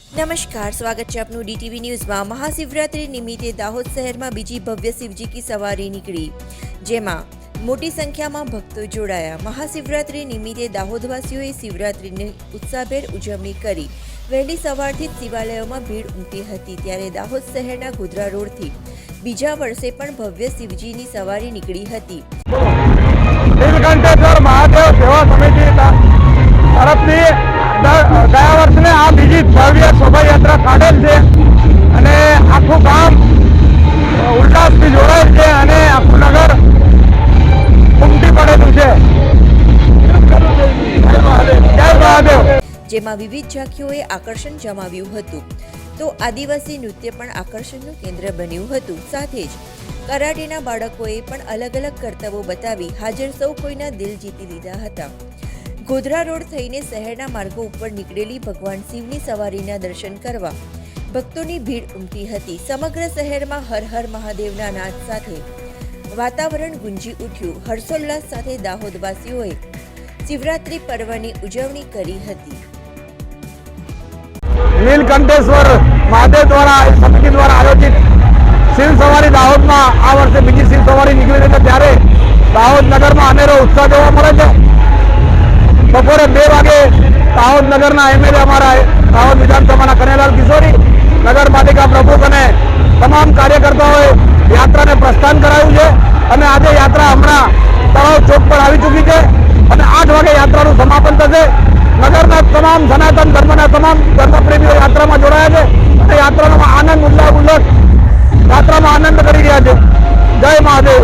નમસ્કાર, સ્વાગત છે આપનું ડીટીવી ન્યૂઝમાં। મહાશિવરાત્રી નિમિત્તે દાહોદ શહેરમાં બીજી ભવ્ય શિવજી કી સવારી નીકળી, જેમાં મોટી સંખ્યામાં ભક્તો જોડાયા। મહાશિવરાત્રી નિમિત્તે દાહોદવાસીઓએ શિવરાત્રીની ઉત્સાહભેર ઉજવણી કરી। વહેલી સવારથી જ શિવાલયોમાં ભીડ ઉમટી હતી, ત્યારે દાહોદ શહેરના ગોધરા રોડથી બીજા વર્ષે પણ ભવ્ય શિવજીની સવારી નીકળી હતી। નીલકંઠેશ્વર મહાદેવ સેવા સમિતિ તરફથી ગયા વર્ષને આ બીજી ભવ્ય શોભાયાત્રા કાઢેલ છે અને આખું ગામ ઉલ્લાસથી જોડાયેલ છે અને આખું નગર ઉમટી પડેલું છે। જય મહાદેવ। જેમાં વિવિધ ઝાંખીઓએ આકર્ષણ જમાવ્યું હતું, તો આદિવાસી નૃત્ય પણ આકર્ષણનું કેન્દ્ર બન્યું હતું। સાથે જ કરાટેના બાળકોએ પણ અલગ અલગ કરતબો બતાવી હાજર સૌ કોઈના દિલ જીતી લીધા હતા। ગોધરા રોડ થઈને શહેરના માર્ગો ઉપર નીકળેલી ભગવાન શિવની સવારીના દર્શન કરવા ભક્તોની ભીડ ઉમટી હતી। સમગ્ર શહેરમાં હર હર મહાદેવના નાદ સાથે વાતાવરણ ગુંજી ઉઠ્યું। હર્ષોલ્લાસ સાથે દાહોદવાસીઓએ શિવરાત્રી પર્વની ઉજવણી કરી હતી। નીલકંઠેશ્વર મહાદેવ દ્વારા સમિતિ દ્વારા આયોજિત શિવ સવારી દાહોદમાં આ વર્ષે બીજી શિવ સવારી નીકળી રહી છે, ત્યારે દાહોદ નગરમાં અનેરો ઉત્સાહ જોવા મળે છે। બપોરે 2 વાગે દાહોદ નગરના એમએલએ અમારા દાહોદ વિધાનસભાના કનૈયાલાલ કિશોરી, નગરપાલિકા પ્રમુખ અને તમામ કાર્યકર્તાઓએ યાત્રાને પ્રસ્થાન કરાવ્યું છે અને આજે યાત્રા હમણાં તળાવ ચોક પર આવી ચૂકી છે અને 8 વાગે યાત્રાનું સમાપન થશે। નગરના તમામ સનાતન ધર્મના તમામ ધર્મપ્રેમીઓ યાત્રામાં જોડાયા છે અને યાત્રાનો આનંદ ઉલ્લાસ યાત્રામાં આનંદ કરી રહ્યા છે। જય મહાદેવ।